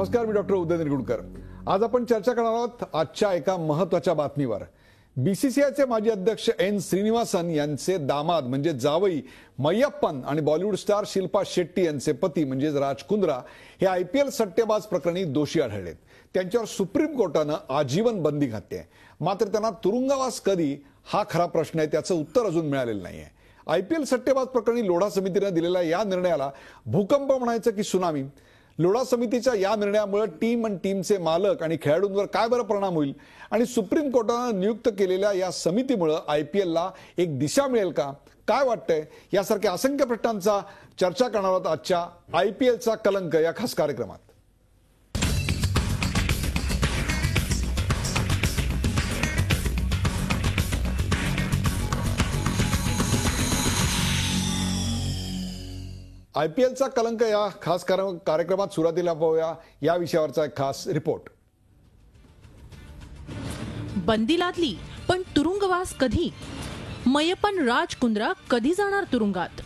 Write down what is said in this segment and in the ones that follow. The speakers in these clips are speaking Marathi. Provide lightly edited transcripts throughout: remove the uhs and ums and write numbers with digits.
नमस्कार, मी डॉक्टर उदय निरगुडकर। आज आपण चर्चा करणार आहोत आजच्या एका महत्त्वाच्या बातमीवर। बीसीसीआयचे माजी अध्यक्ष एन श्रीनिवासन यांचे दामाद म्हणजे जावई मय्यप्पन आणि बॉलिवूड स्टार शिल्पा शेट्टी यांचे पती म्हणजे राज कुंद्रा हे आयपीएल सट्टेबाज प्रकरणी दोषी आढळलेत। त्यांच्यावर सुप्रीम कोर्टाने आजीवन बंदी घातली आहे। मात्र त्यांना तुरुंगवास कधी हा खरा प्रश्न आहे, त्याचं उत्तर अजून मिळालेलं नाहीये। आयपीएल सट्टेबाज प्रकरणी लोढा समितीने दिलेल्या या निर्णयाला भूकंप म्हणायचं की सुनामी? लोढा समितीच्या या निर्णयामुळे टीम आणि टीमचे मालक आणि खेळाडूंवर काय बरं परिणाम होईल आणि सुप्रीम कोर्टाने नियुक्त केलेल्या या समितीमुळे आयपीएलला एक दिशा मिळेल का? काय वाटतंय? यासारख्या असंख्य प्रश्नांचा चर्चा करणार आहोत आजच्या आयपीएलचा कलंक या खास कार्यक्रमात। आयपीएलचा कलंक या खास कार्यक्रमात सुरुवातीला पाहूया या विषयावरचा एक खास रिपोर्ट। बंदी लादली पण तुरुंगवास कधी? मय्यप्पन राज कुंद्रा कधी जाणार तुरुंगात?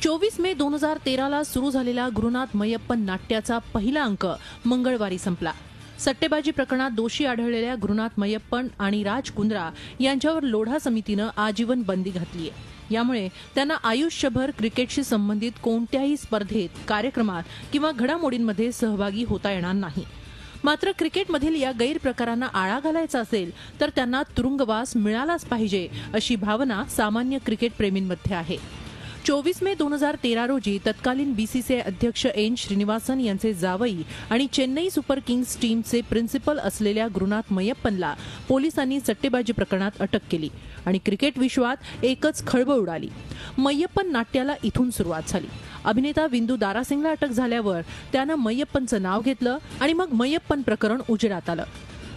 24 मे 2013 ला सुरू झालेला गुरुनाथ मय्यप्पन नाट्याचा पहिला अंक मंगळवारी संपला। सट्टेबाजी प्रकरणात दोषी आढळलेल्या गुरुनाथ मय्यप्पन आणि राज कुंद्रा यांच्यावर लोढा समितीनं आजीवन बंदी घातली आहे। यामुळे त्यांना आयुष्यभर क्रिकेटशी संबंधित कोणत्याही स्पर्धेत, कार्यक्रमात किंवा घडामोडींमध्ये सहभागी होता येणार नाही। मात्र क्रिकेटमधील या गैरप्रकारांना आळा घालायचा असेल तर त्यांना तुरुंगवास मिळालाच पाहिजे अशी भावना सामान्य क्रिकेट प्रेमींमध्ये आहे। 24 मे 2013 रोजी तत्कालीन बीसीसीआय अध्यक्ष एन श्रीनिवासन यांचे जावई आणि चेन्नई सुपर किंग्स टीमचे प्रिन्सिपल असलेल्या गुरुनाथ मय्यप्पनला पोलिसांनी सट्टेबाजी प्रकरणात अटक केली आणि क्रिकेट विश्वात एकच खळबळ उडाली। मय्यप्पन नाट्याला इथून सुरुवात झाली। अभिनेता विंदू दारासिंगला अटक झाल्यावर त्यानं मय्यप्पनचं नाव घेतलं आणि मग मय्यप्पन प्रकरण उजेडात आलं।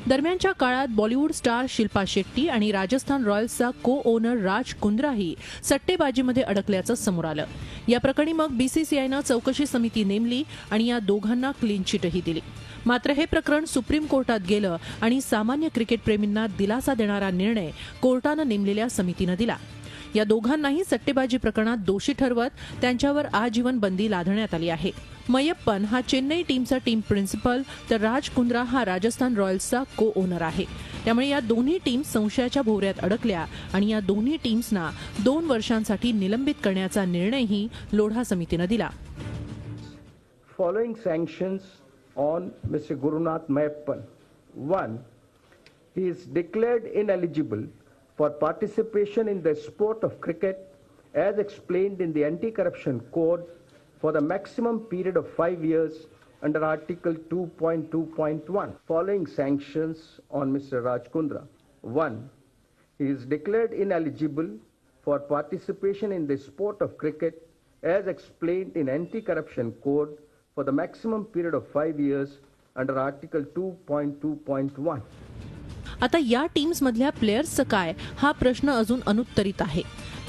दरम्यानच्या काळात बॉलिवूड स्टार शिल्पा शेट्टी आणि राजस्थान रॉयल्सचा को ओनर राज कुंद्राही सट्टेबाजीमध्ये अडकल्याचं समोर आलं। या प्रकरणी मग बीसीसीआयनं चौकशी समिती नेमली आणि या दोघांना क्लीन चिटही दिली। मात्र हे प्रकरण सुप्रीम कोर्टात गेलं आणि सामान्य क्रिकेट प्रेमींना दिलासा देणारा निर्णय कोर्टानं नेमलेल्या समितीनं दिला। या दोघांनाही सट्टेबाजी प्रकरणात दोषी ठरवत त्यांच्यावर आजीवन बंदी लादण्यात आली आहे। मय्यप्पन हा चेन्नई टीमचा टीम प्रिन्सिपल तर राज कुंद्रा हा राजस्थान रॉयल्सचा को ओनर आहे। त्यामुळे या दोन्ही टीम्स संशयाच्या भोवऱ्यात अडकल्या आणि या दोन्ही टीम्सना 2 वर्षांसाठी निलंबित करण्याचा निर्णयही लोढा समितीनं दिला। Following sanctions on mister Gurunath Meiyappan. 1. He is declared ineligible for participation in the sport of cricket as explained in the Anti-Corruption Code for the maximum period of 5 years under Article 2.2.1. Following sanctions on Mr. Raj Kundra. 1. He is declared ineligible for participation in the sport of cricket as explained in Anti-Corruption Code for the maximum period of 5 years under Article 2.2.1. आता या टीम्स मधल्या प्लेयर्सचं काय हा प्रश्न अजून अनुत्तरित आहे।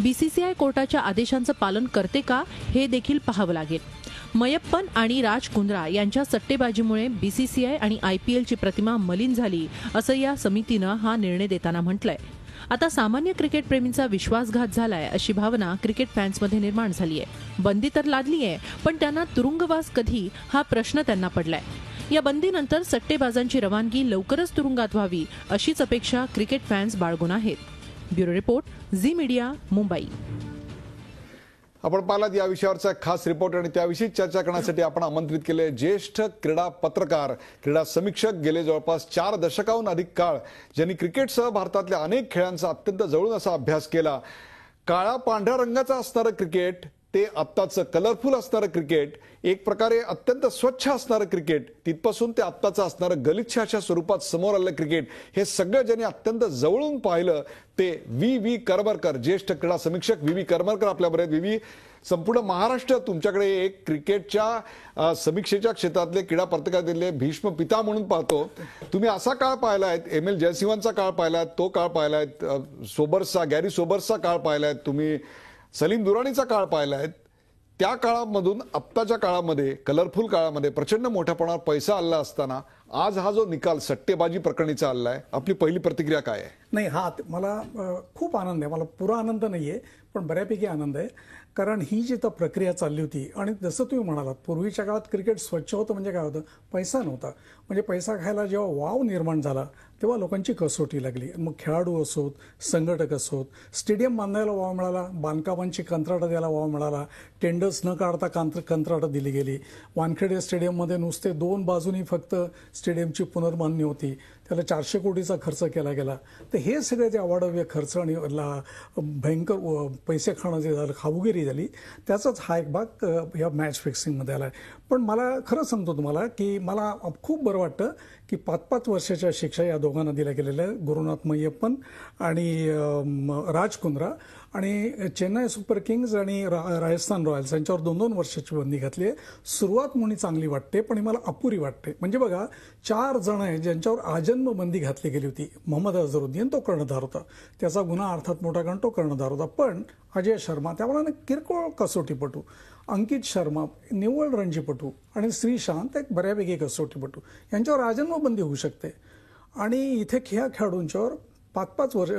बीसीसीआय कोर्टाच्या आदेशांचं पालन करते का हे देखील पाहावं लागेल। मय्यप्पन आणि राज कुंद्रा यांच्या सट्टेबाजीमुळे बीसीसीआय आणि आयपीएलची प्रतिमा मलिन झाली असं या समितीनं हा निर्णय देताना म्हटलंय। आता सामान्य क्रिकेट प्रेमींचा विश्वासघात झालाय अशी भावना क्रिकेट फॅन्समध्ये निर्माण झाली आहे। बंदी तर लादली आहे पण त्यांना तुरुंगवास कधी हा प्रश्न त्यांना पडलाय। या बंदीनंतर सट्टेबाजांची रवानगी लवकरच तुरुंगात व्हावी अशीच अपेक्षा क्रिकेट फॅन्स बाळगून आहेत। Bureau report, Zee Media, Mumbai. आपण पाहिलात या विषयावरचा खास रिपोर्ट आणि त्याविषयी चर्चा करण्यासाठी आपण आमंत्रित केले ज्येष्ठ क्रीडा पत्रकार, क्रीडा समीक्षक, गेले जवळपास 4 दशकाहून अधिक काळ ज्यांनी क्रिकेटसह भारतातल्या अनेक खेळांचा अत्यंत जवळून असा अभ्यास केला। काळा पांढऱ्या रंगाचा असणारं क्रिकेट ते आत्ताचं कलरफुल असणारं क्रिकेट, एक प्रकारे अत्यंत स्वच्छ असणारं क्रिकेट, तिथपासून ते आत्ताचं असणारं गलिच्छ अशा स्वरूपात समोर आलेलं क्रिकेट, हे सगळं ज्यांनी अत्यंत जवळून पाहिलं ते व्ही करमरकर, ज्येष्ठ क्रीडा समीक्षक व्ही करमरकर आपल्याबरोबर आहेत। व्ही, संपूर्ण महाराष्ट्र तुमच्याकडे एक क्रिकेटच्या समीक्षेच्या क्षेत्रातले क्रीडा पत्रकारांतले भीष्म पिता म्हणून पाहतो। तुम्ही असा काळ पाहिलाय, एम.एल. जयसिंहांचा काळ पाहिलाय, तो काळ पाहिलाय, गॅरी सोबर्सचा काळ पाहिलाय, तुम्ही सलीम दुरानीचा काळ पाहिलाय। त्या काळामधून आत्ताच्या काळामध्ये, कलरफुल काळामध्ये प्रचंड मोठ्या प्रमाणावर पैसा आला असताना आज हा जो निकाल सट्टेबाजी प्रकरणीचा आलाय, आपली पहिली प्रतिक्रिया काय आहे? नाही, हा मला खूप आनंद आहे. मला पुरा आनंद नाहीये, पण बऱ्यापैकी आनंद आहे. कारण ही जी तर प्रक्रिया चालली होती, आणि जसं तुम्ही म्हणालात, पूर्वीच्या काळात क्रिकेट स्वच्छ होतं म्हणजे काय होतं, पैसा नव्हता. म्हणजे पैसा खायला जेव्हा वाव निर्माण झाला तेव्हा लोकांची कसोटी लागली. मग खेळाडू असोत, संघटक असोत, स्टेडियम बांधायला वाव मिळाला, बांधकामांची कंत्राटं द्यायला वाव मिळाला, टेंडर्स न काढता कंत्राटं दिली गेली. वानखेडे स्टेडियममध्ये नुसते 2 बाजूनी फक्त स्टेडियमची पुनर्बांधणी होती, त्याला 400 कोटीचा खर्च केला गेला. तर हे सगळे जे अवाढव्य खर्च आणि भयंकर पैसे खाणं जे झालं, खाऊगिरी झाली, त्याचाच हा एक भाग या मॅच फिक्सिंगमध्ये आला आहे. पण मला खरं सांगतो तुम्हाला की मला खूप बरं वाटतं की 5-5 वर्षाच्या शिक्षा या दोघांना दिल्या गेलेल्या आहेत, गुरुनाथ मय्यप्पन आणि राज कुंद्रा. आणि चेन्नई सुपर किंग्ज आणि राजस्थान रॉयल्स यांच्यावर 2-2 वर्षाची बंदी घातली आहे. सुरुवात म्हणून चांगली वाटते, पण मला अपुरी वाटते. म्हणजे बघा, 4 जण आहेत ज्यांच्यावर आजन्म बंदी घातली गेली होती. मोहम्मद अझरुद्दीन तो कर्णधार होता, त्याचा गुन्हा अर्थात मोठा, कारण तो कर्णधार होता. पण अजय शर्मा त्यामुळे किरकोळ कसोटीपटू, अंकित शर्मा निव्वळ रणजीपटू, आणि श्रीशांत एक बऱ्यापैकी कसोटीपटू, यांच्यावर आजन्म बंदी होऊ शकते. आणि इथे खेळाडूंच्यावर 5-5 वर्ष,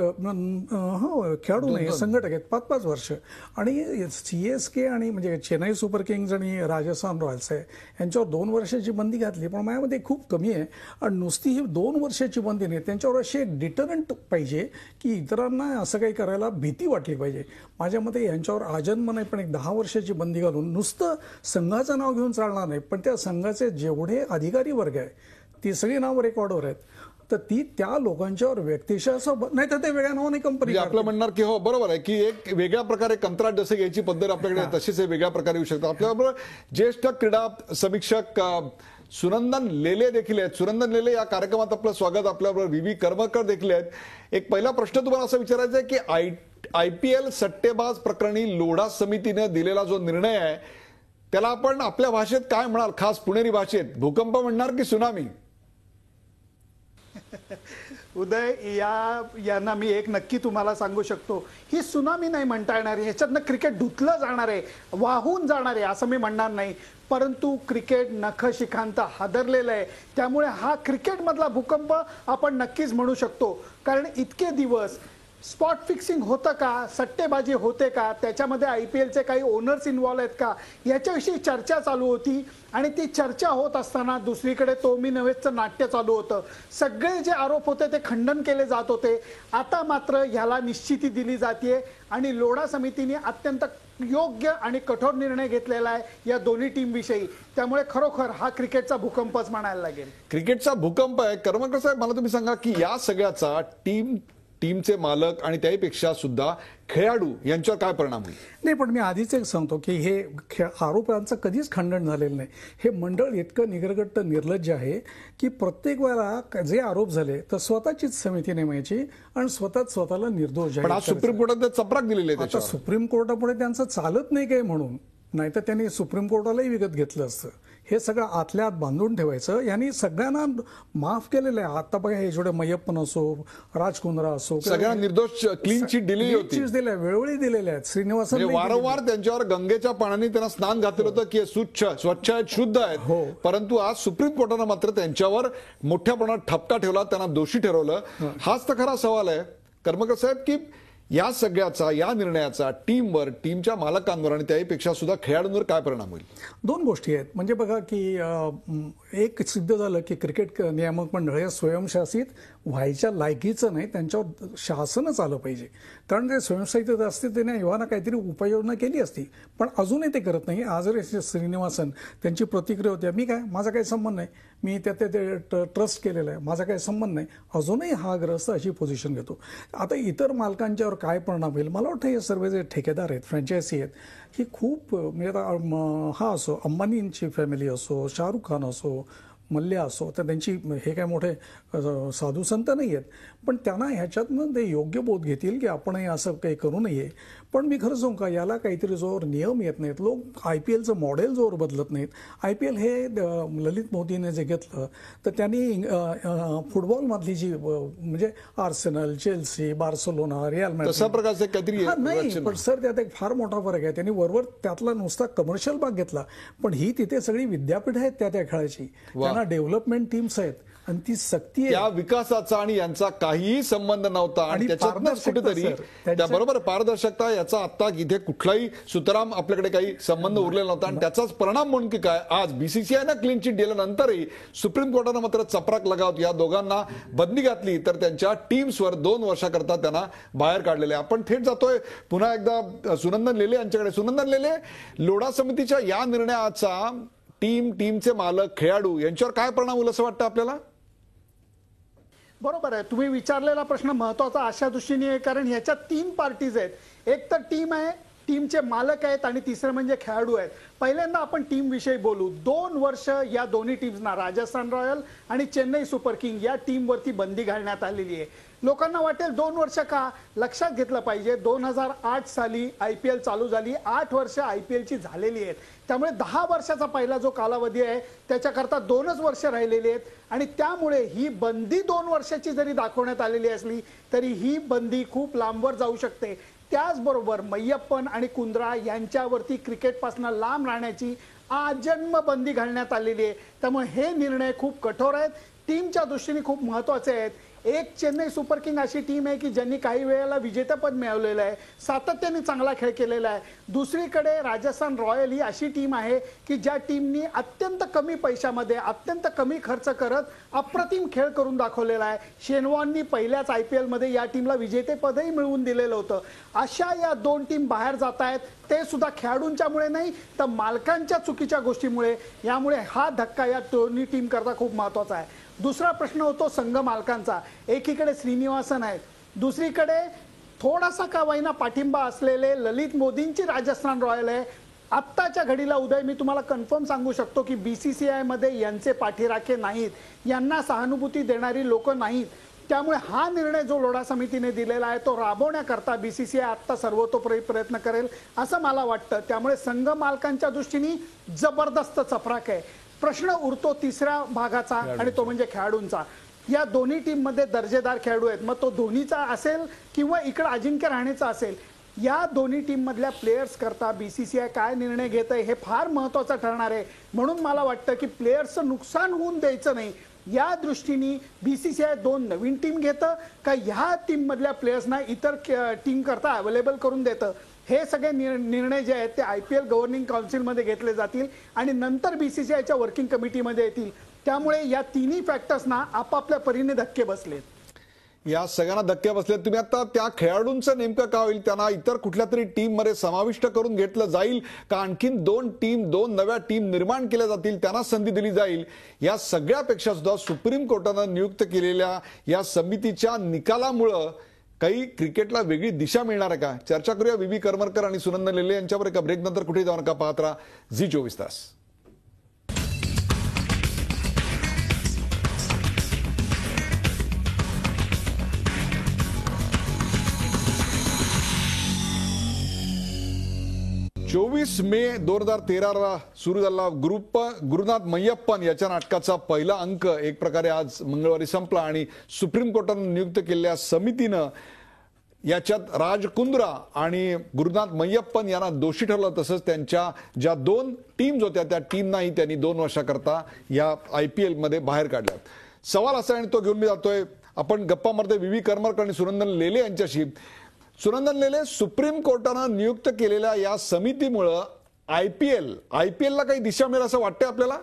खेळाडू नाही, संघटक आहेत, 5-5 वर्ष. आणि CSK आणि म्हणजे चेन्नई सुपर किंग्ज आणि राजस्थान रॉयल्स आहे यांच्यावर 2 वर्षाची बंदी घातली, पण माझ्यामध्ये खूप कमी आहे. आणि नुसती ही 2 वर्षाची बंदी नाही, त्यांच्यावर अशी एक डिटरंट पाहिजे की इतरांना असं काही करायला भीती वाटली पाहिजे. माझ्या मते यांच्यावर आजन्म नाही, पण एक 10 वर्षाची बंदी घालून, नुसतं संघाचं नाव घेऊन चालणार नाही, पण त्या संघाचे जेवढे अधिकारी वर्ग आहे ती सगळी नावं रेकॉर्डवर आहेत, तर ती त्या लोकांच्यावर व्यक्तिशः असं नाही, तर ते वेगळ्या नावाने कंपनी आपलं म्हणणार की हो बरोबर आहे की एक वेगळ्या प्रकारे कंत्राट जसं घ्यायची पद्धत आपल्याकडे तशीच वेगळ्या प्रकारे येऊ शकतात. आपल्याबरोबर ज्येष्ठ क्रीडा समीक्षक सुनंदन लेले देखील आहेत. सुनंदन लेले, या कार्यक्रमात आपलं स्वागत. आपल्याबरोबर VV करमरकर देखील आहेत. एक पहिला प्रश्न तुम्हाला असा विचारायचा आहे की IPL सट्टेबाज प्रकरणी लोढा समितीने दिलेला जो निर्णय आहे त्याला आपण आपल्या भाषेत काय म्हणाल, खास पुणेरी भाषेत? भूकंप म्हणणार की सुनामी? उदय, यांना मी एक नक्की तुम्हाला सांगू शकतो, ही सुनामी नाही म्हणता येणार, ह्याच्यातनं क्रिकेट धुतलं जाणार आहे, वाहून जाणार आहे असं मी म्हणणार नाही. परंतु क्रिकेट नखशिखांत हादरलेलं आहे, त्यामुळे हा क्रिकेटमधला भूकंप आपण नक्कीच म्हणू शकतो. कारण इतके दिवस स्पॉट फिक्सिंग होतं का, सट्टेबाजी होते का, त्याच्यामध्ये IPLचे काही ओनर्स इन्व्हॉल्व आहेत का, याच्याविषयी चर्चा चालू होती. आणि ती चर्चा होत असताना दुसरीकडे तो मी नव्हेचं नाट्य चालू होतं. सगळे जे आरोप होते ते खंडन केले जात होते. आता मात्र ह्याला निश्चिती दिली जाते आणि लोढा समितीने अत्यंत योग्य आणि कठोर निर्णय घेतलेला आहे या दोन्ही टीम विषयी. त्यामुळे खरोखर हा क्रिकेटचा भूकंपच म्हणायला लागेल. क्रिकेटचा भूकंप आहे. करमरकर साहेब, मला तुम्ही सांगा की या सगळ्याचा टीमचे मालक आणि त्याहीपेक्षा सुद्धा खेळाडू यांच्यावर काय परिणाम होईल? नाही, पण मी आधीच एक सांगतो की हे आरोपांचं कधीच खंडन झालेलं नाही. हे मंडळ इतकं निगरगट्ट निर्लज्ज आहे की प्रत्येक वेळेला जे आरोप झाले तर स्वतःचीच समिती नेमायची आणि स्वतःला निर्दोष पण आज सुप्रीम कोर्टात चपराक दिलेली आहे. आता सुप्रीम कोर्टापुढे त्यांचं चालत नाही काय म्हणून, नाहीतर त्यांनी सुप्रीम कोर्टालाही विकत घेतलं असतं. हे सगळं आतल्या आत बांधून ठेवायचं. यांनी सगळ्यांना माफ केलेलं आहे. आता बघा, हे जेवढे मय्यप्पन असो, राज कुंद्रा असो, सगळ्यांना निर्दोष क्लीन चिट दिलेली होती, वेळोवेळी दिलेल्या आहेत. श्रीनिवासन वारंवार त्यांच्यावर गंगेच्या पाण्याने त्यांना स्नान घातलं होतं की स्वच्छ आहेत, शुद्ध आहेत. परंतु आज सुप्रीम कोर्टानं मात्र त्यांच्यावर मोठ्या प्रमाणात ठपका ठेवला, त्यांना दोषी ठरवलं. हाच तर खरा सवाल आहे करमरकर साहेब की या सगळ्याचा, या निर्णयाचा टीमवर, टीमच्या मालकांवर आणि त्याहीपेक्षा सुद्धा खेळाडूंवर काय परिणाम होईल? 2 गोष्टी आहेत. म्हणजे बघा की एक सिद्ध झालं की क्रिकेट नियामक मंडळ हे स्वयंशासित व्हायच्या लायकीचं नाही, त्यांच्यावर शासनच आलं पाहिजे. कारण ते स्वयंशासित असते त्याने एव्हाना काहीतरी उपाययोजना केली असती, पण अजूनही ते करत नाही. आज श्रीनिवासन त्यांची प्रतिक्रिया होती, मी काय, माझा काही संबंध नाही, मी ते ट्रस्ट केलेलं आहे, माझा काही संबंध नाही. अजूनही हा ग्रस्त अशी पोझिशन घेतो. आता इतर मालकांच्यावर काय परिणाम होईल? मला वाटतं हे सर्व जे ठेकेदार आहेत, फ्रँचायझी आहेत, ही खूप, म्हणजे आता हा असो, अंबानींची फॅमिली असो, शाहरुख खान असो, मल्ल्या असो, तर त्यांची हे काय मोठे साधू संत नाही आहेत, पण त्यांना ह्याच्यातनं ते योग्य बोध घेतील की आपणही असं काही करू नये. पण मी खरं सांगू का, याला काहीतरी जोर नियम येत नाहीत, लोक IPLचं मॉडेल जोर बदलत नाहीत. IPL हे ललित मोदीने जे घेतलं तर त्यांनी फुटबॉलमधली जी म्हणजे Arsenal, Chelsea, Barcelona, real Madrid, नाही, पण सर त्यात एक फार मोठा फरक आहे. त्यांनी वरवर त्यातला नुसता कमर्शियल भाग घेतला, पण ही तिथे सगळी विद्यापीठ आहेत त्या खेळाची. त्यांना त्यांना डेव्हलपमेंट टीम्स आहेत आणि ती सक्ती आहे. त्या विकासाचा आणि यांचा काहीही संबंध नव्हता आणि आणि त्याच्यातच कुठेतरी पारदर्शकता, त्याबरोबर पारदर्शकता याचा आता इथे कुठलाही सुतराम आपल्याकडे काही संबंध उरलेला नव्हता आणि त्याचाच परिणाम म्हणून की काय आज बीसीसीआयनं क्लीन चिट दिल्यानंतरही सुप्रीम कोर्टानं मात्र चपराक लगावत या दोघांना बंदी घातली तर त्यांच्या टीम्सवर 2 वर्षाकरता त्यांना बाहेर काढलेले. आपण थेट जातोय पुन्हा एकदा सुनंदन लेले यांच्याकडे. सुनंदन लेले, लोढा समितीच्या या निर्णयाचा टीमचे मालक, खेळाडू यांच्यावर काय परिणाम होईल असं वाटतं आपल्याला? बरोबर आहे, तुम्ही विचारलेला प्रश्न महत्वाचा अशा दृष्टीने आहे कारण ह्याच्यात 3 पार्टीज आहेत. एक तर टीम आहे, टीमचे मालक आहेत आणि तिसरं म्हणजे खेळाडू आहेत. पहिल्यांदा आपण टीम विषयी बोलू. 2 वर्ष या दोन्ही टीम्सना, राजस्थान रॉयल आणि चेन्नई सुपर किंग या टीमवरती बंदी घालण्यात आलेली आहे. लोकांना वाटेल 2 वर्ष का? लक्षात घेतलं पाहिजे 2008 साली IPL चालू झाली, 8 वर्ष IPLची झालेली आहेत. त्यामुळे 10 वर्षाचा पहिला जो कालावधी आहे त्याच्याकरता 2च वर्ष राहिलेली आहेत आणि त्यामुळे ही बंदी 2 वर्षाची जरी दाखवण्यात आलेली असली तरी ही बंदी खूप लांबवर जाऊ शकते. त्याचबरोबर मय्यप्पन आणि कुंद्रा यांच्यावरती क्रिकेटपासून लांब राहण्याची आजन्म बंदी घालण्यात आलेली आहे. त्यामुळे हे निर्णय खूप कठोर आहेत, टीमच्या दृष्टीने खूप महत्वाचे आहेत. एक चेन्नई सुपर किंग अशी टीम आहे की ज्यांनी काही वेळेला विजेतेपद मिळवलेलं आहे, सातत्याने चांगला खेळ केलेला आहे. दुसरीकडे राजस्थान रॉयल ही अशी टीम आहे की ज्या टीमनी अत्यंत कमी पैशामध्ये, अत्यंत कमी खर्च करत अप्रतिम खेळ करून दाखवलेला आहे. शेनवॉननी पहिल्याच IPL मध्ये या टीमला विजेतेपदही मिळवून दिलेलं होतं. अशा या 2 टीम बाहेर जात आहेत, ते सुद्धा खेळाडूंच्यामुळे नाही तर मालकांच्या चुकीच्या गोष्टीमुळे. यामुळे हा धक्का या दोन्ही टीम करता खूप महत्वाचा आहे. दुसरा प्रश्न होतो संघ मालकांचा. एकीकडे श्रीनिवासन आहेत, दुसरीकडे थोडासा का होईना पाठिंबा असलेले ललित मोदींची राजस्थान रॉयल आहे. आत्ताच्या घडीला उदय मी तुम्हाला कन्फर्म सांगू शकतो की BCCI मध्ये यांचे पाठीराखे नाहीत, यांना सहानुभूती देणारी लोक नाहीत. त्यामुळे हा निर्णय जो लोढा समितीने दिलेला आहे तो राबवण्याकरता BCCI आता सर्वतोपरी प्रयत्न करेल असं मला वाटतं. त्यामुळे संघ मालकांच्या दृष्टीने जबरदस्त चपराक आहे. प्रश्न उरतो तिसऱ्या भागाचा आणि तो म्हणजे खेळाडूंचा. या दोन्ही टीम मध्ये दर्जेदार खेळाडू आहेत, मग तो धोनीचा असेल किंवा इकडे अजिंक्य रहाणेचा असेल. या दोन्ही टीम मधल्या प्लेयर्स करता BCCI काय निर्णय घेत आहे हे फार महत्वाचं ठरणार आहे. म्हणून मला वाटतं की प्लेयर्सचं नुकसान होऊन द्यायचं नाही या दृष्टीने BCCI 2 नवीन टीम घेतं का ह्या टीम मधल्या प्लेयर्सना इतर टीम करता अवेलेबल करून देतं. हे सगळे निर्णय जे आहेत ते IPL गव्हर्निंग काउन्सिलमध्ये घेतले जातील आणि नंतर BCCIच्या वर्किंग कमिटीमध्ये येतील. त्यामुळे या तिन्ही फॅक्टर्सना आपापल्या परीने धक्के बसलेत. या सगळ्यांना धक्के बसले. तुम्ही आता त्या खेळाडूंचं नेमकं काय होईल? त्यांना इतर कुठल्या तरी टीम मध्ये समाविष्ट करून घेतलं जाईल का आणखीन 2 नव्या टीम निर्माण केल्या जातील, त्यांना संधी दिली जाईल? या सगळ्यापेक्षा सुद्धा सुप्रीम कोर्टानं नियुक्त केलेल्या या समितीच्या निकालामुळं काही क्रिकेटला वेगळी दिशा मिळणार आहे का? चर्चा करूया VB करमरकर आणि सुनंदन लेले यांच्यावर. एका ब्रेक नंतर कुठे जाऊ नका, पाहत राहा झी24 तास. मे 2013 सुरू झाला गुरुनाथ मय्यप्पन याच्या नाटकाचा पहिला अंक एक प्रकारे आज मंगळवारी संपला आणि सुप्रीम कोर्टानं नियुक्त केलेल्या समितीनं याच्यात राज कुंद्रा आणि गुरुनाथ मय्यप्पन यांना दोषी ठरवलं. तसंच त्यांच्या ज्या 2 टीम्स होत्या त्या टीमनाही त्यांनी 2 वर्षाकरता या IPL मध्ये बाहेर काढल्यात. सवाल असा आणि तो घेऊन मी जातोय. आपण गप्पा मारतोय VB करमरकर आणि सुनंदन लेले यांच्याशी. सुनंदन लेले, सुप्रीम कोर्टानं नियुक्त केलेल्या या समितीमुळं IPL ला काही दिशा मिळेल असं वाटतंय आपल्याला?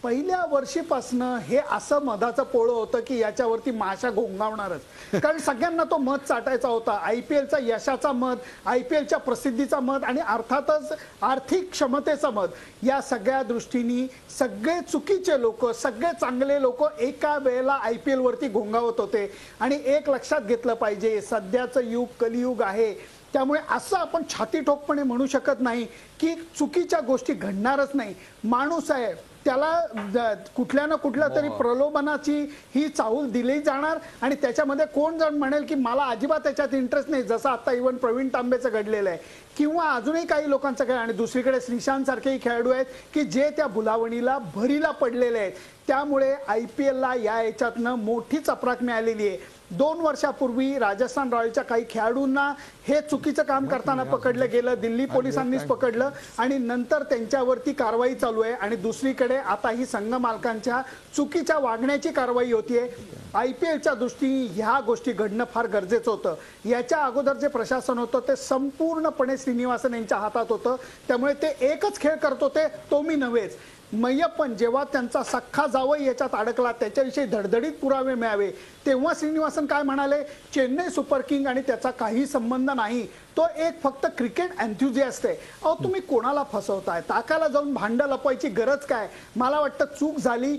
पहिल्या वर्षीपासनं हे असं मधाचं पोळं होतं की याच्यावरती माशा घोंगावणारच. कारण सगळ्यांना तो मध चाटायचा होता. IPLचा यशाचा मध, IPLच्या प्रसिद्धीचा मध आणि अर्थातच आर्थिक क्षमतेचा मध. या सगळ्या दृष्टीने सगळे चुकीचे लोक, सगळे चांगले लोक एका वेळेला IPL वरती घोंगावत होते. आणि एक लक्षात घेतलं पाहिजे, सध्याचं युग कलियुग आहे. त्यामुळे असं आपण छाती ठोकपणे म्हणू शकत नाही की चुकीच्या गोष्टी घडणारच नाही. माणूस आहे, त्याला कुठल्या ना कुठल्या तरी प्रलोभनाची ही चाहूल दिली जाणार आणि त्याच्यामध्ये कोण जण म्हणेल की मला अजिबात त्याच्यात इंटरेस्ट नाही, जसं आता इव्हन प्रवीण तांबेचं घडलेलं आहे. किंवा अजूनही काही लोकांचा खेळ, आणि दुसरीकडे श्रीशांत सारखेही खेळाडू आहेत की जे त्या भुलावणीला भरीला पडलेले आहेत. त्यामुळे IPL ला या याच्यातनं मोठी चपराक मिळालेली आहे. 2 वर्षापूर्वी राजस्थान रॉयल्सच्या काही खेळाडूंना हे चुकीचं काम करताना पकडलं गेलं, दिल्ली पोलिसांनीच पकडलं आणि नंतर त्यांच्यावरती कारवाई चालू आहे. आणि दुसरीकडे आता ही संघ मालकांच्या चुकीच्या वागण्याची कारवाई होतीये. IPLच्या दृष्टीने ह्या गोष्टी घडणं फार गरजेचं होतं. याच्या अगोदर जे प्रशासन होतं ते संपूर्णपणे श्रीनिवासन यांच्या हातात होतं. त्यामुळे ते एकच खेळ करत होते, तो मी नव्हेच. मय्यप्पन जेव्हा त्यांचा सख्खा जावई याच्यात अडकला, त्याच्याविषयी धडधडीत पुरावे मिळावे, तेव्हा श्रीनिवासन काय म्हणाले, चेन्नई सुपर किंग आणि त्याचा काही संबंध नाही, तो एक फक्त क्रिकेट एन्थुझियास्ट आहे. अहो तुम्ही कोणाला फसवताय? ताकाला जाऊन भांडं लपवायची गरज काय? मला वाटतं चूक झाली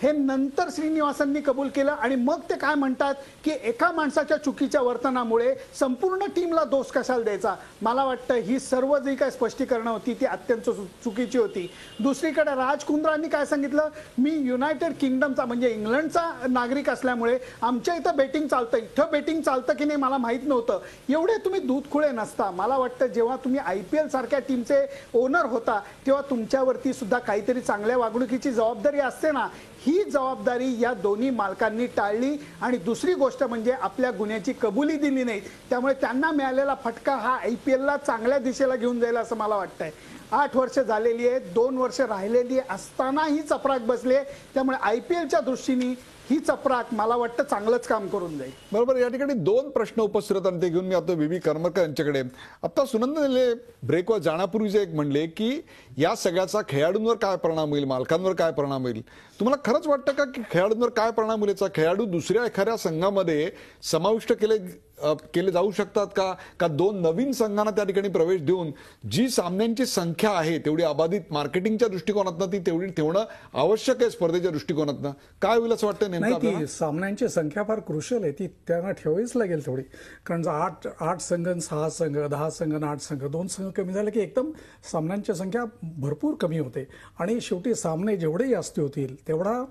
हे नंतर श्रीनिवासांनी कबूल केलं. आणि मग ते काय म्हणतात की एका माणसाच्या चुकीच्या वर्तनामुळे संपूर्ण टीमला दोष कशाला द्यायचा. मला वाटतं ही सर्व जी काही स्पष्टीकरणं होती ती अत्यंत चुकीची होती. दुसरीकडे राज कुंद्रांनी काय सांगितलं, मी युनायटेड किंगडमचा म्हणजे इंग्लंडचा नागरिक असल्यामुळे आमच्या इथं बेटिंग चालतं, इथं बेटिंग चालतं की नाही मला माहीत नव्हतं. एवढे तुम्ही दूधखुळे नसता. मला वाटतं जेव्हा तुम्ही IPL सारख्या टीमचे ओनर होता तेव्हा तुमच्यावरती सुद्धा काहीतरी चांगल्या वागणुकीची जबाबदारी असते ना. ही जबाबदारी या दोन्ही मालकांनी टाळली आणि दुसरी गोष्ट म्हणजे आपल्या गुन्ह्याची कबुली दिली नाही. त्यामुळे त्यांना मिळालेला फटका हा IPL ला चांगल्या दिशेला घेऊन जाईल असं मला वाटतंय. 8 वर्ष झालेली आहेत, 2 वर्ष राहिलेली असताना ही चपराक बसली. त्यामुळे IPLच्या दृष्टीने ही चपराक मला वाटतं चांगलंच काम करून जाईल. बरोबर. या ठिकाणी 2 प्रश्न उपस्थित होतात आणि ते घेऊन मी आता बीबी करमरकर यांच्याकडे. आता सुनंद नेले ब्रेकवर जाण्यापूर्वी जे एक म्हणले की या सगळ्याचा खेळाडूंवर काय परिणाम होईल, मालकांवर काय परिणाम होईल. तुम्हाला खरंच वाटतं का की खेळाडूंवर काय परिणाम होईल? याचा खेळाडू दुसऱ्या एखाद्या संघामध्ये समाविष्ट केले जाऊ शकतात का? का 2 नवीन संघांना त्या ठिकाणी प्रवेश देऊन जी सामन्यांची संख्या आहे तेवढी अबाधित मार्केटिंगच्या दृष्टिकोनातनं ती तेवढी ठेवणं आवश्यक आहे स्पर्धेच्या दृष्टिकोनातनं? काय होईल असं वाटतं नाही, ती सामन्यांची संख्या फार क्रुशियल आहे, ती त्यांना ठेवावीच लागेल थोडी. कारण 8 संघ, 6 संघ, 10 संघ, 8 संघ, 2 संघ कमी झाले की एकदम सामन्यांची संख्या भरपूर कमी होते. आणि शेवटी सामने जेवढे जास्त होतील तेवढं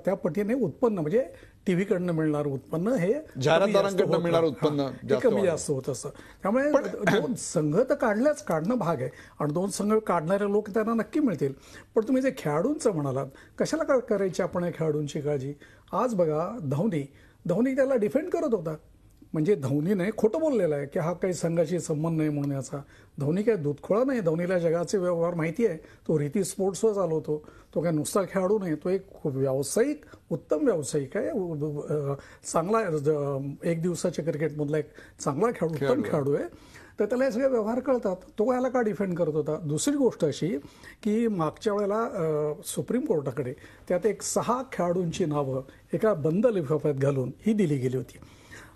त्या पटीने उत्पन्न म्हणजे टीव्ही कडनं मिळणार उत्पन्न हे जाहिरातदारांकडनं मिळणार उत्पन्न कमी जास्त होत असतं. त्यामुळे 2 संघ तर काढणं भाग आहे आणि 2 संघ काढणारे लोक त्यांना नक्की मिळतील. पण तुम्ही जे खेळाडूंचं म्हणालात, कशाला करायची आपण या खेळाडूंची काळजी? आज बघा धोनी त्याला डिफेंड करत होता. म्हणजे धोनीने खोटं बोललेलं आहे की हा काही संघाशी संबंध नाही म्हणून. याचा धोनी काय दूधखोळा नाही, धोनीला जगाचे व्यवहार माहिती आहे. तो रीती स्पोर्ट्सवर चालवतो. तो काय नुसता खेळाडू नाही, तो एक व्यावसायिक, उत्तम व्यावसायिक आहे. चांगला 1 दिवसाच्या क्रिकेटमधला एक चांगला खेळाडू, उत्तम खेळाडू आहे. तर त्याला हे सगळे व्यवहार कळतात. तो याला का डिफेंड करत होता? दुसरी गोष्ट अशी की मागच्या वेळेला सुप्रीम कोर्टाकडे त्यात एक 6 खेळाडूंची नावं एका बंद लिफाफ्यात घालून ही दिली गेली होती.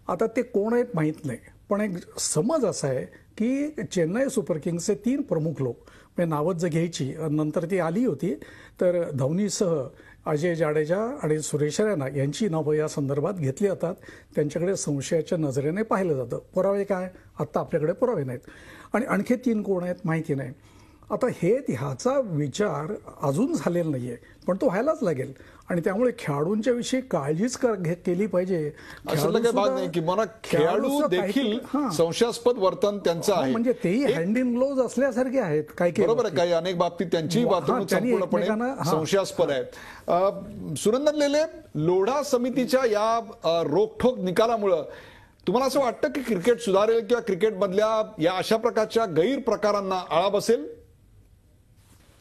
आता ते कोण आहेत माहीत नाही, पण एक समज असा आहे की चेन्नई सुपर किंग्सचे 3 प्रमुख लोक म्हणजे नावं जर घ्यायची नंतर ती आली होती तर धोनीसह अजय जाडेजा आणि सुरेश रैना यांची नावं या संदर्भात घेतली जातात. त्यांच्याकडे संशयाच्या नजरेने पाहिलं जातं. पुरावे काय? आत्ता आपल्याकडे पुरावे नाहीत. आणि आणखी 3 कोण आहेत माहिती नाही. आता ह्याचा विचार अजून झालेला नाहीये, पण तो व्हायलाच लागेल. आणि त्यामुळे खेळाडूंच्या विषयी काळजीच केली पाहिजे. भाग नाही की मला खेळाडू देखील संशयास्पद वर्तन त्यांचं आहे. म्हणजे तेही हँड इन ग्लोव्ज असल्यासारखे आहेत काही. बरोबर आहे. काही अनेक बाबतीत त्यांची वागणूक संपूर्णपणे संशयास्पद आहे. सुनंदन लेले, लोढा समितीच्या या रोखठोक निकालामुळं तुम्हाला असं वाटतं की क्रिकेट सुधारेल किंवा क्रिकेटमधल्या या अशा प्रकारच्या गैरप्रकारांना आळा बसेल?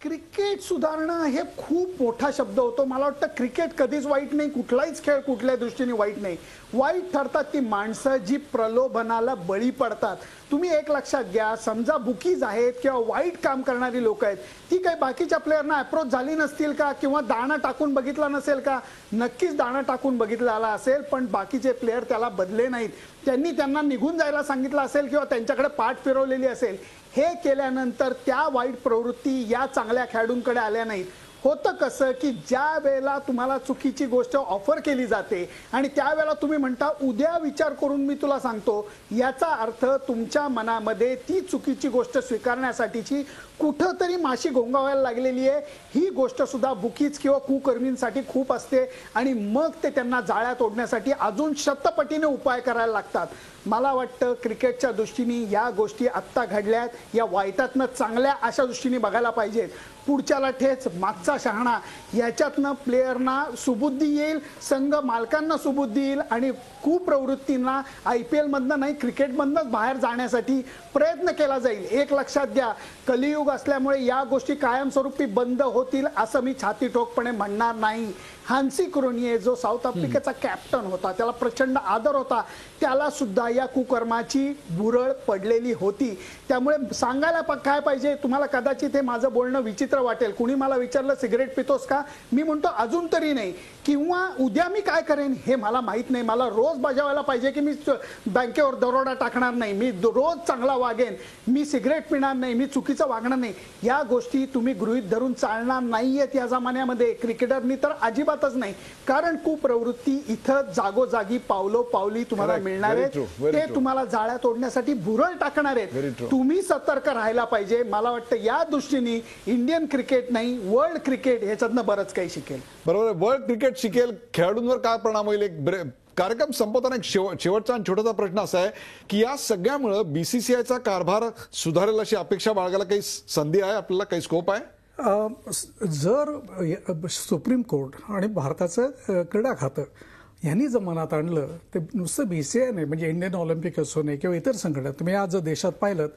क्रिकेट सुधारणं हे खूप मोठा शब्द होतो. मला वाटतं क्रिकेट कधीच वाईट नाही, कुठलाच खेळ कुठल्या दृष्टीने वाईट नाही. वाईट ठरतात ती माणसं जी प्रलोभनाला बळी पडतात. तुम्ही एक लक्षात घ्या, समजा बुकीज आहेत किंवा वाईट काम करणारी लोक आहेत, ती काही बाकीच्या प्लेयरना अप्रोच झाली नसतील का? किंवा दाणा टाकून बघितला नसेल का? नक्कीच दाणा टाकून बघितलेला असेल, पण बाकीचे प्लेयर त्याला बदले नाहीत. त्यांना निघून जायला सांगितलं असेल किंवा त्यांच्याकडे पाठ फिरवलेली असेल. हे केल्यानंतर त्या वाईट प्रवृत्ती या चांगल्या खेळाडूंकडे आल्या नाहीत. होतं कसं की ज्या वेळेला तुम्हाला चुकीची गोष्ट ऑफर केली जाते आणि त्यावेळेला तुम्ही म्हणता उद्या विचार करून मी तुला सांगतो, याचा अर्थ तुमच्या मनामध्ये ती चुकीची गोष्ट स्वीकारण्यासाठीची कुठंतरी माशी घोंगावायला लागलेली आहे. ही गोष्ट सुद्धा बुकीज किंवा कुकर्मींसाठी खूप असते आणि मग ते त्यांना जाळ्यात ओढण्यासाठी अजून शतपटीने उपाय करायला लागतात. मला वाटतं क्रिकेटच्या दृष्टीने या गोष्टी आत्ता घडल्यात, या वाईटातनं चांगल्या अशा दृष्टीने बघायला पाहिजेत. पुढच्याला ठेच मागचा शहाणा, याच्यातनं प्लेयरना सुबुद्धी येईल, संघ मालकांना सुबुद्धी येईल आणि कुप्रवृत्तींना IPL मधनं नाही क्रिकेटमधनंच बाहेर जाण्यासाठी प्रयत्न केला जाईल. एक लक्षात घ्या, कलियुग असल्यामुळे या गोष्टी कायमस्वरूपी बंद होतील असं मी छाती ठोकपणे म्हणणार नाही. हान्सी क्रोनिये जो साऊथ आफ्रिकेचा कॅप्टन होता, त्याला प्रचंड आदर होता, त्याला सुद्धा या कुकर्माची बुरळ पडलेली होती. त्यामुळे सांगायला काय पाहिजे, तुम्हाला कदाचित हे माझं बोलणं विचित्र वाटेल. कुणी मला विचारलं सिगरेट पितोस का, मी म्हणतो अजून तरी नाही, किंवा उद्या मी काय करेन हे मला माहित नाही. मला रोज बजावायला पाहिजे की मी बँकेवर दरोडा टाकणार नाही, मी रोज चांगला वागेन, मी सिगरेट पिणार नाही, मी चुकीचं वागणार नाही. या गोष्टी तुम्ही गृहीत धरून चालणार नाहीयेत या जमान्यामध्ये, क्रिकेटरनी तर अजिबातच नाही. कारण कुप्रवृत्ती इथं जागोजागी पावलोपावली तुम्हाला मिळणार आहेत, ते तुम्हाला जाळ्यात ओढण्यासाठी भुरळ टाकणार आहेत. तुम्ही सतर्क राहायला पाहिजे. मला वाटतं या दृष्टीने इंडियन क्रिकेट नाही, वर्ल्ड क्रिकेट ह्याच्यातनं बरंच काही शिकेल. बरोबर आहे, वर्ल्ड क्रिकेट शिकेल. खेळाडूंवर काय परिणाम होईल? एक कार्यक्रम संपवताना एक शेवटचा आणि छोटासा प्रश्न असा आहे की या सगळ्यामुळे BCCIचा कारभार सुधारेल अशी अपेक्षा बाळगायला काही संधी आहे, आपल्याला काही स्कोप आहे? जर सुप्रीम कोर्ट आणि भारताचं क्रीडा खातं यांनी जर मनात आणलं, ते नुसतं BCCI नाही, म्हणजे इंडियन ऑलिम्पिक असो नाही किंवा इतर संघटना, तुम्ही आज जर देशात पाहिलं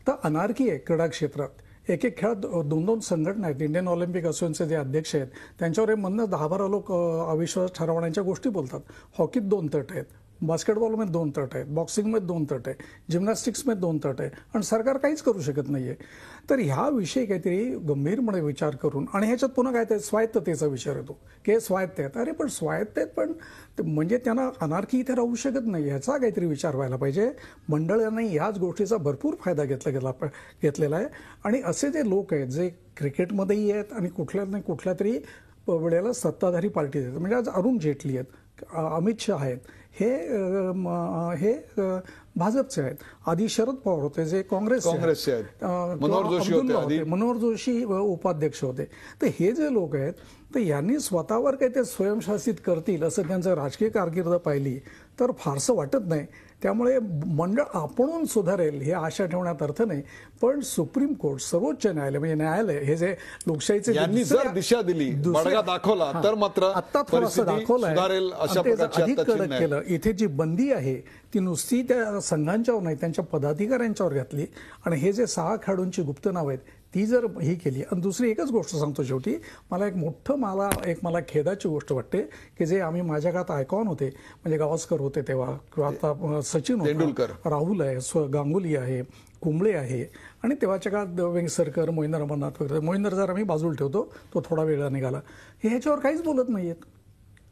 तर अनार्की आहे क्रीडा क्षेत्रात. एक एक खेळात 2-2 संघटना आहेत. इंडियन ऑलिम्पिक असोसिएशनचे जे अध्यक्ष आहेत त्यांच्यावर म्हणणं 10-12 लोक अविश्वास ठरवण्याच्या गोष्टी बोलतात. हॉकीत 2 तट आहेत, बास्केटबॉलमध्ये 2 तट आहेत, बॉक्सिंगमध्ये 2 तट आहे, जिम्नॅस्टिक्समध्ये 2 तट आहे आणि सरकार काहीच करू शकत नाहीये. तर ह्याविषयी काहीतरी गंभीरपणे विचार करून, आणि ह्याच्यात पुन्हा काय ते स्वायत्ततेचा विचार येतो की स्वायत्त आहेत. अरे पण स्वायत्त आहेत, पण म्हणजे त्यांना अनार्की इथे राहू शकत नाही, ह्याचा काहीतरी विचार व्हायला पाहिजे. मंडळांनी याच गोष्टीचा भरपूर फायदा घेतलेला आहे. आणि असे जे लोक आहेत जे क्रिकेटमध्येही आहेत आणि कुठल्या नाही कुठल्या तरी वेळेला सत्ताधारी पार्टी आहेत, म्हणजे आज अरुण जेटली आहेत, अमित शहा आहेत, हे भाजपचे आहेत, आधी शरद पवार होते जे काँग्रेसचे आहेत, मनोहर जोशी उपाध्यक्ष होते. तर हे जे लोक आहेत तर यांनी स्वतःवर काही ते स्वयंशासित करतील असं त्यांचं राजकीय कारकीर्द पाहिली तर फारसं वाटत नाही. त्यामुळे मंडळ आपणहून सुधारेल हे आशा ठेवण्यात अर्थ नाही. पण सुप्रीम कोर्ट, सर्वोच्च न्यायालय म्हणजे न्यायालय हे जे लोकशाहीचे यांनी जर दिशा दिली, बडगा दाखवला तर मात्र आता थोडंसं दाखवलंय, अधिक कडक केलं. इथे जी बंदी आहे ती नुसती त्या संघांच्यावर नाही, त्यांच्या पदाधिकाऱ्यांच्यावर घातली. आणि हे जे 6 खेळाडूंची गुप्त नाव आहेत ती जर ही केली. आणि दुसरी एकच गोष्ट सांगतो शेवटी, मला खेदाची गोष्ट वाटते की जे आम्ही माझ्या काळात आयकॉन होते, म्हणजे गावस्कर होते तेव्हा, किंवा आता सचिन तेंडुलकर, राहुल आहे, गांगुली आहे, कुंबळे आहे, आणि तेव्हाच्या काळात वेंगसरकर, मोहिंदर अमरनाथ वगैरे. मोहिंदर जर आम्ही बाजूला ठेवतो, तो थोडा वेळा निघाला. हे ह्याच्यावर काहीच बोलत नाहीयेत.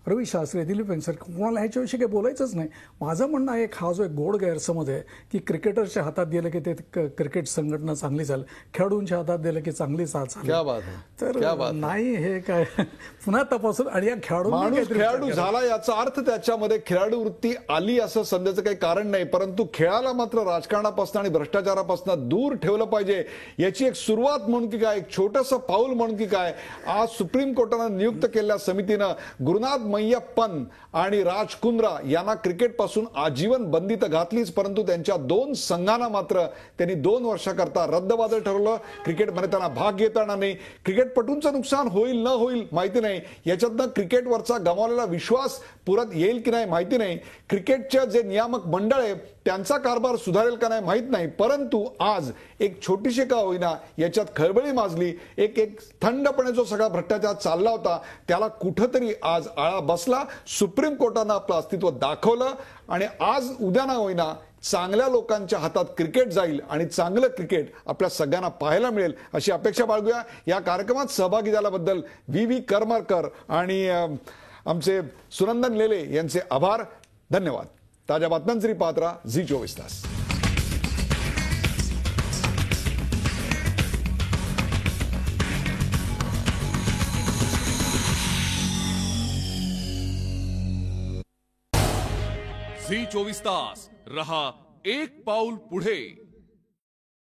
रवी शास्त्री, दिलीप वेंगसरकर, कोणाला ह्याच्याविषयी काही बोलायचंच नाही. माझं म्हणणं आहे, हा जो एक गोड गैरसमज आहे की क्रिकेटरच्या हातात दिलं की ते क्रिकेट संघटना चांगली चालेल, खेळाडूंच्या हातात दिलं की चांगली चालेल, तर नाही. हे काय पुन्हा तपासून, आणि या खेळाडू झाला याचा अर्थ त्याच्यामध्ये खेळाडू वृत्ती आली असं समजायचं काही कारण नाही. परंतु खेळाला मात्र राजकारणापासून आणि भ्रष्टाचारापासून दूर ठेवलं पाहिजे, याची एक सुरुवात म्हणून की काय, एक छोटंसं पाऊल म्हणून की काय, आज सुप्रीम कोर्टानं नियुक्त केलेल्या समितीनं गुरुनाथ मय्यप्पन आणि राज कुंद्रा यांना क्रिकेटपासून आजीवन बंदी तर घातलीच, परंतु त्यांच्या 2 संघांना मात्र त्यांनी 2 वर्षाकरता रद्दबातल ठरवलं. क्रिकेटमध्ये त्यांना भाग घेता येणार नाही. क्रिकेटपटूंचं नुकसान होईल न होईल माहिती नाही, याच्यातनं क्रिकेटवरचा गमावलेला विश्वास परत येईल की नाही माहिती नाही. क्रिकेटच्या जे नियामक मंडळ आहे त्यांचा कारभार सुधारेल का नाही माहित नाही. परंतु आज एक छोटीशी का होईना याच्यात खळबळी माजली. एक थंडपणे जो सगळा भ्रष्टाचार चालला होता त्याला कुठंतरी आज आळा बसला. सुप्रीम कोर्टानं आपलं अस्तित्व दाखवलं आणि आज उद्या ना होईना चांगल्या लोकांच्या हातात क्रिकेट जाईल आणि चांगलं क्रिकेट आपल्या सगळ्यांना पाहायला मिळेल अशी अपेक्षा बाळगूया. या कार्यक्रमात सहभागी झाल्याबद्दल व्ही करमरकर आणि आमचे सुनंदन लेले यांचे आभार, धन्यवाद. ताज्या बातम्यांसाठी पाहत राहा झी24 तास. झी 24 तास रहा एक पाऊल पुढे.